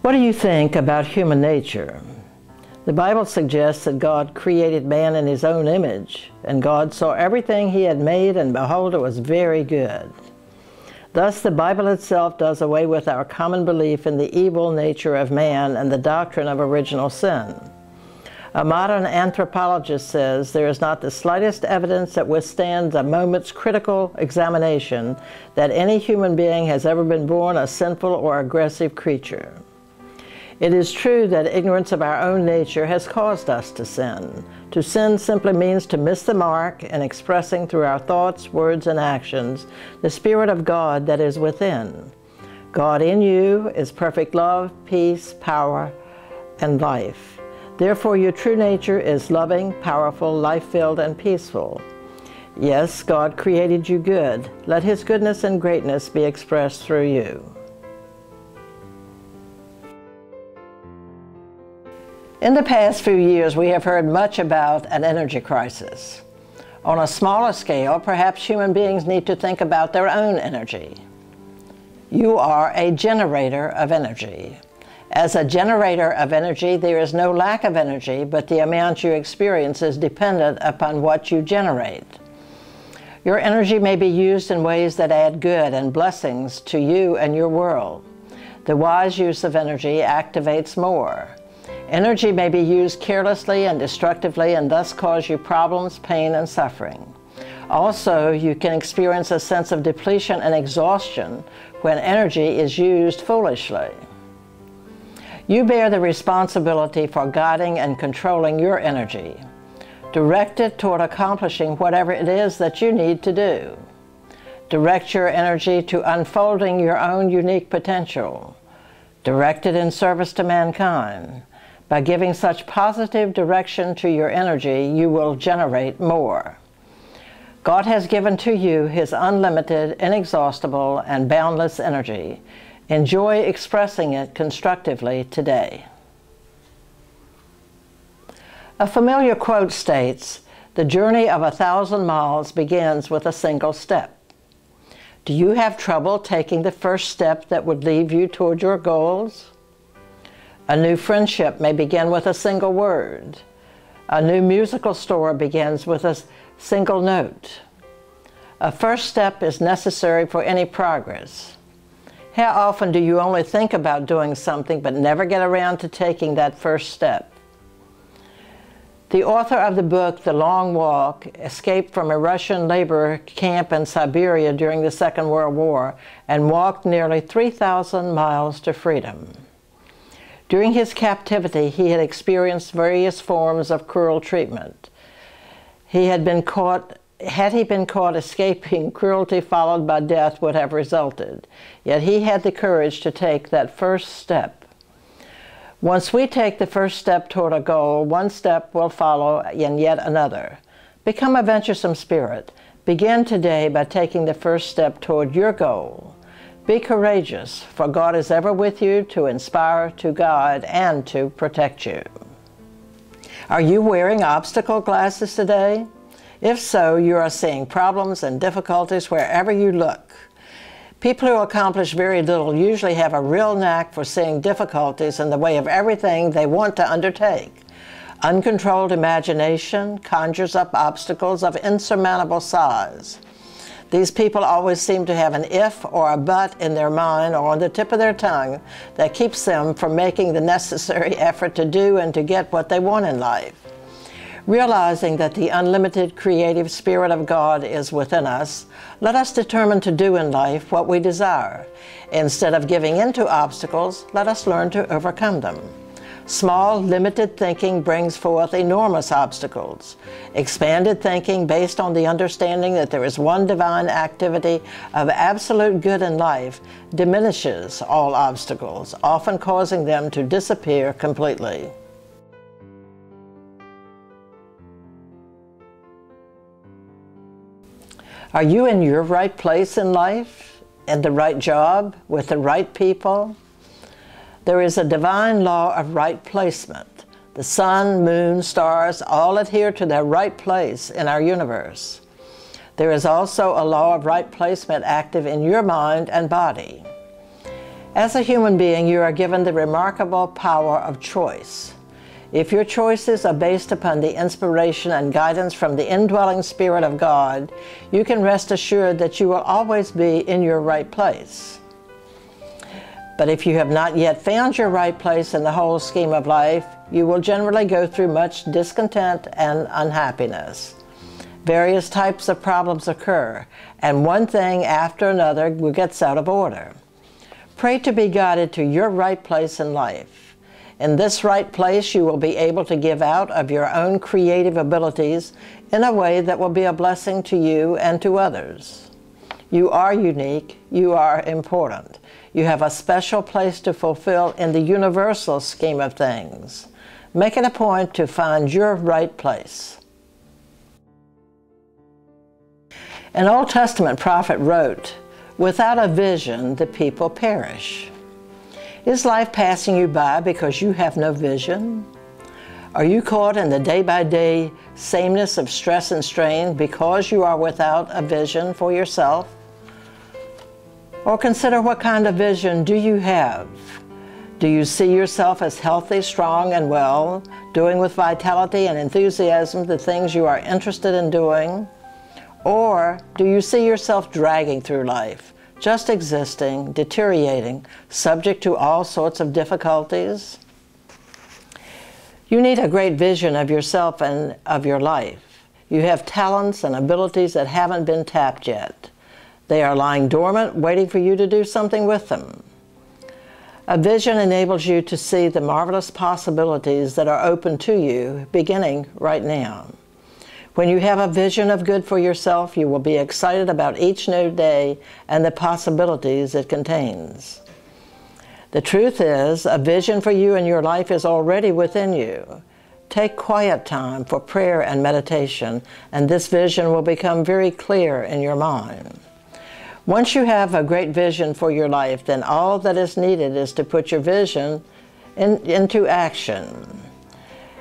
What do you think about human nature? The Bible suggests that God created man in his own image, and God saw everything he had made, and behold, it was very good. Thus, the Bible itself does away with our common belief in the evil nature of man and the doctrine of original sin. A modern anthropologist says there is not the slightest evidence that withstands a moment's critical examination that any human being has ever been born a sinful or aggressive creature. It is true that ignorance of our own nature has caused us to sin. To sin simply means to miss the mark in expressing through our thoughts, words, and actions the Spirit of God that is within. God in you is perfect love, peace, power, and life. Therefore, your true nature is loving, powerful, life-filled, and peaceful. Yes, God created you good. Let His goodness and greatness be expressed through you. In the past few years, we have heard much about an energy crisis. On a smaller scale, perhaps human beings need to think about their own energy. You are a generator of energy. As a generator of energy, there is no lack of energy, but the amount you experience is dependent upon what you generate. Your energy may be used in ways that add good and blessings to you and your world. The wise use of energy activates more. Energy may be used carelessly and destructively and thus cause you problems, pain, and suffering. Also, you can experience a sense of depletion and exhaustion when energy is used foolishly. You bear the responsibility for guiding and controlling your energy. Direct it toward accomplishing whatever it is that you need to do. Direct your energy to unfolding your own unique potential. Direct it in service to mankind. By giving such positive direction to your energy, you will generate more. God has given to you His unlimited, inexhaustible, and boundless energy. Enjoy expressing it constructively today. A familiar quote states, "The journey of 1,000 miles begins with a single step." Do you have trouble taking the first step that would lead you toward your goals? A new friendship may begin with a single word. A new musical score begins with a single note. A first step is necessary for any progress. How often do you only think about doing something but never get around to taking that first step? The author of the book, The Long Walk, escaped from a Russian labor camp in Siberia during the Second World War and walked nearly 3,000 miles to freedom. During his captivity, he had experienced various forms of cruel treatment. Had he been caught escaping, cruelty followed by death would have resulted. Yet he had the courage to take that first step. Once we take the first step toward a goal, one step will follow and yet another. Become a venturesome spirit. Begin today by taking the first step toward your goal. Be courageous, for God is ever with you to inspire, to guide, and to protect you. Are you wearing obstacle glasses today? If so, you are seeing problems and difficulties wherever you look. People who accomplish very little usually have a real knack for seeing difficulties in the way of everything they want to undertake. Uncontrolled imagination conjures up obstacles of insurmountable size. These people always seem to have an if or a but in their mind or on the tip of their tongue that keeps them from making the necessary effort to do and to get what they want in life. Realizing that the unlimited creative Spirit of God is within us, let us determine to do in life what we desire. Instead of giving in to obstacles, let us learn to overcome them. Small, limited thinking brings forth enormous obstacles. Expanded thinking, based on the understanding that there is one divine activity of absolute good in life, diminishes all obstacles, often causing them to disappear completely. Are you in your right place in life, in the right job, with the right people? There is a divine law of right placement. The sun, moon, stars all adhere to their right place in our universe. There is also a law of right placement active in your mind and body. As a human being, you are given the remarkable power of choice. If your choices are based upon the inspiration and guidance from the indwelling Spirit of God, you can rest assured that you will always be in your right place. But if you have not yet found your right place in the whole scheme of life, you will generally go through much discontent and unhappiness. Various types of problems occur, and one thing after another gets out of order. Pray to be guided to your right place in life. In this right place, you will be able to give out of your own creative abilities in a way that will be a blessing to you and to others. You are unique. You are important. You have a special place to fulfill in the universal scheme of things. Make it a point to find your right place. An Old Testament prophet wrote, "Without a vision, the people perish." Is life passing you by because you have no vision? Are you caught in the day-by-day sameness of stress and strain because you are without a vision for yourself? Or consider, what kind of vision do you have? Do you see yourself as healthy, strong, and well, doing with vitality and enthusiasm the things you are interested in doing? Or do you see yourself dragging through life, just existing, deteriorating, subject to all sorts of difficulties? You need a great vision of yourself and of your life. You have talents and abilities that haven't been tapped yet. They are lying dormant, waiting for you to do something with them. A vision enables you to see the marvelous possibilities that are open to you, beginning right now. When you have a vision of good for yourself, you will be excited about each new day and the possibilities it contains. The truth is, a vision for you and your life is already within you. Take quiet time for prayer and meditation, and this vision will become very clear in your mind. Once you have a great vision for your life, then all that is needed is to put your vision into action.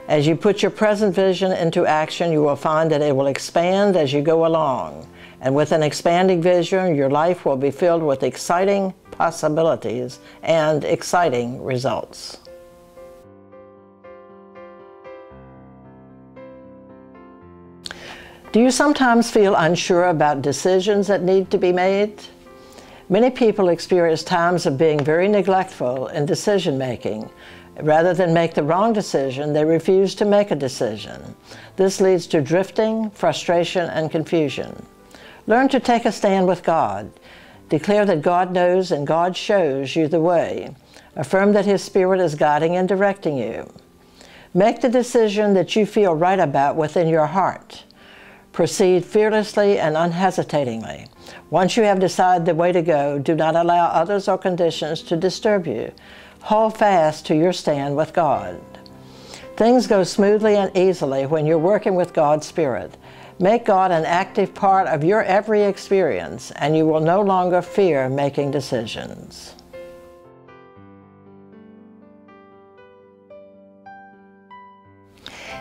As you put your present vision into action, you will find that it will expand as you go along. And with an expanding vision, your life will be filled with exciting possibilities and exciting results. Do you sometimes feel unsure about decisions that need to be made? Many people experience times of being very neglectful in decision making. Rather than make the wrong decision, they refuse to make a decision. This leads to drifting, frustration, and confusion. Learn to take a stand with God. Declare that God knows and God shows you the way. Affirm that His Spirit is guiding and directing you. Make the decision that you feel right about within your heart. Proceed fearlessly and unhesitatingly. Once you have decided the way to go, do not allow others or conditions to disturb you. Hold fast to your stand with God. Things go smoothly and easily when you're working with God's Spirit. Make God an active part of your every experience, and you will no longer fear making decisions.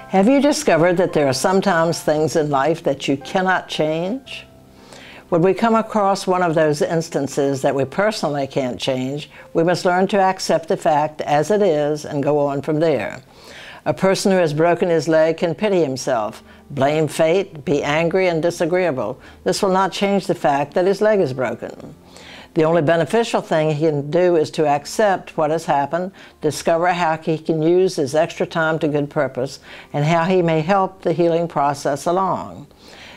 Have you discovered that there are sometimes things in life that you cannot change? When we come across one of those instances that we personally can't change, we must learn to accept the fact as it is and go on from there. A person who has broken his leg can pity himself, blame fate, be angry and disagreeable. This will not change the fact that his leg is broken. The only beneficial thing he can do is to accept what has happened, discover how he can use his extra time to good purpose, and how he may help the healing process along.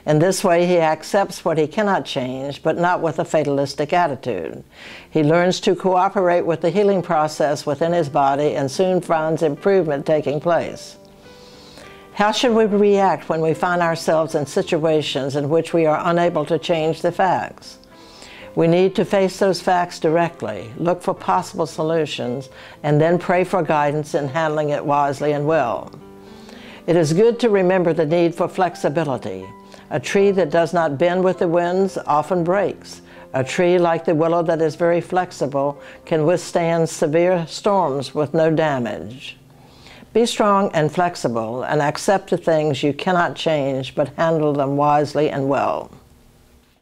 In this way, he accepts what he cannot change, but not with a fatalistic attitude. He learns to cooperate with the healing process within his body and soon finds improvement taking place. How should we react when we find ourselves in situations in which we are unable to change the facts? We need to face those facts directly, look for possible solutions, and then pray for guidance in handling it wisely and well. It is good to remember the need for flexibility. A tree that does not bend with the winds often breaks. A tree like the willow that is very flexible can withstand severe storms with no damage. Be strong and flexible and accept the things you cannot change, but handle them wisely and well.